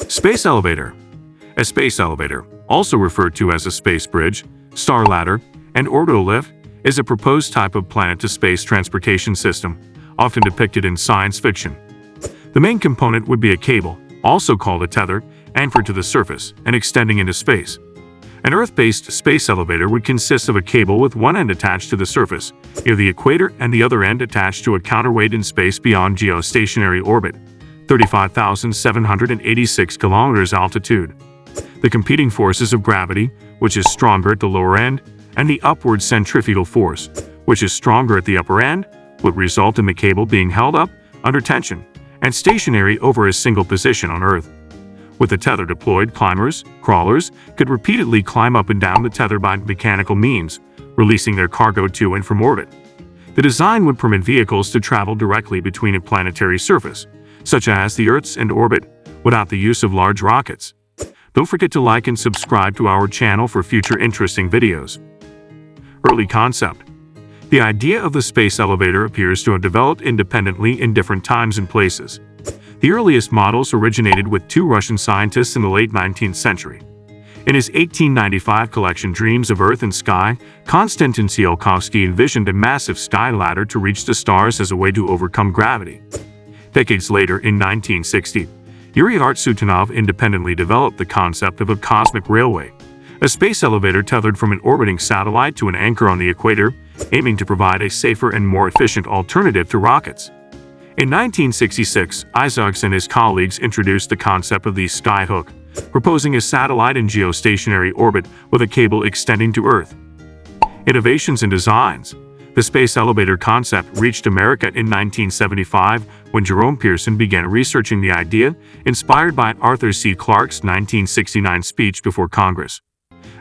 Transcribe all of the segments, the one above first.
Space elevator. A space elevator, also referred to as a space bridge, star ladder, and orbital lift, is a proposed type of planet-to-space transportation system, often depicted in science fiction. The main component would be a cable, also called a tether, anchored to the surface and extending into space. An Earth-based space elevator would consist of a cable with one end attached to the surface, near the equator, and the other end attached to a counterweight in space beyond geostationary orbit, 35,786 kilometers altitude. The competing forces of gravity, which is stronger at the lower end, and the upward centrifugal force, which is stronger at the upper end, would result in the cable being held up, under tension, and stationary over a single position on Earth. With the tether deployed, climbers, crawlers, could repeatedly climb up and down the tether by mechanical means, releasing their cargo to and from orbit. The design would permit vehicles to travel directly between a planetary surface, such as the Earth's and orbit, without the use of large rockets. Don't forget to like and subscribe to our channel for future interesting videos. Early concept. The idea of the space elevator appears to have developed independently in different times and places. The earliest models originated with two Russian scientists in the late 19th century. In his 1895 collection Dreams of Earth and Sky, Konstantin Tsiolkovsky envisioned a massive sky ladder to reach the stars as a way to overcome gravity. Decades later, in 1960, Yuri Artsutinov independently developed the concept of a cosmic railway, a space elevator tethered from an orbiting satellite to an anchor on the equator, aiming to provide a safer and more efficient alternative to rockets. In 1966, Isaacs and his colleagues introduced the concept of the skyhook, proposing a satellite in geostationary orbit with a cable extending to Earth. Innovations and designs. The space elevator concept reached America in 1975 when Jerome Pearson began researching the idea, inspired by Arthur C. Clarke's 1969 speech before Congress.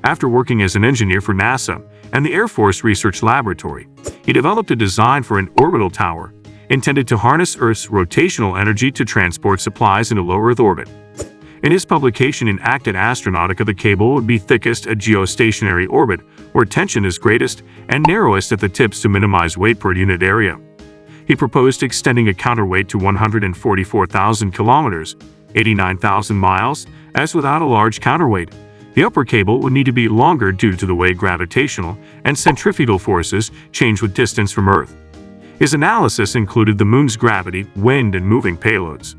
After working as an engineer for NASA and the Air Force Research Laboratory, he developed a design for an orbital tower, intended to harness Earth's rotational energy to transport supplies into low Earth orbit. In his publication in Acta Astronautica, the cable would be thickest at geostationary orbit, where tension is greatest, and narrowest at the tips to minimize weight per unit area. He proposed extending a counterweight to 144,000 kilometers, 89,000 miles, as without a large counterweight. The upper cable would need to be longer due to the way gravitational and centrifugal forces change with distance from Earth. His analysis included the Moon's gravity, wind, and moving payloads.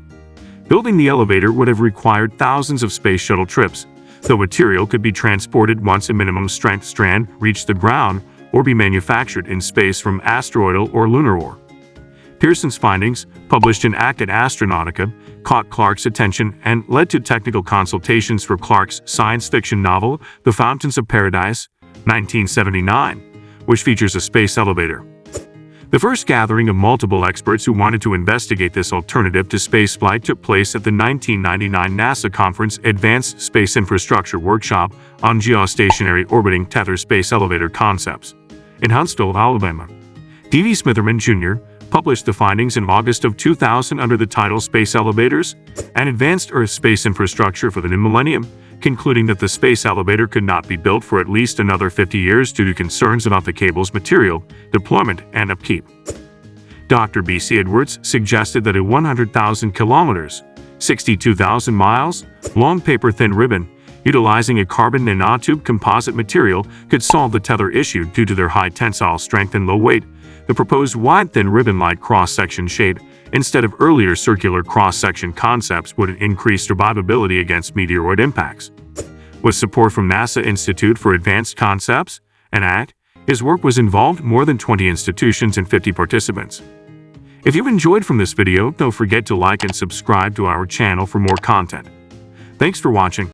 Building the elevator would have required thousands of space shuttle trips, though material could be transported once a minimum strength strand reached the ground or be manufactured in space from asteroidal or lunar ore. Pearson's findings, published in Acta Astronautica, caught Clarke's attention and led to technical consultations for Clarke's science fiction novel The Fountains of Paradise, 1979, which features a space elevator. The first gathering of multiple experts who wanted to investigate this alternative to spaceflight took place at the 1999 NASA Conference Advanced Space Infrastructure Workshop on Geostationary Orbiting Tether Space Elevator Concepts in Huntsville, Alabama. D.V. Smitherman, Jr. published the findings in August of 2000 under the title Space Elevators and Advanced Earth Space Infrastructure for the New Millennium, concluding that the space elevator could not be built for at least another 50 years due to concerns about the cable's material, deployment, and upkeep. Dr. B.C. Edwards suggested that a 100,000 kilometers, 62,000 miles, long paper-thin ribbon, utilizing a carbon nanotube composite material, could solve the tether issue due to their high tensile strength and low weight. The proposed wide thin ribbon-like cross-section shape, instead of earlier circular cross-section concepts, would increase survivability against meteoroid impacts. With support from NASA Institute for Advanced Concepts, ACT, his work was involved more than 20 institutions and 50 participants. If you've enjoyed from this video, don't forget to like and subscribe to our channel for more content. Thanks for watching.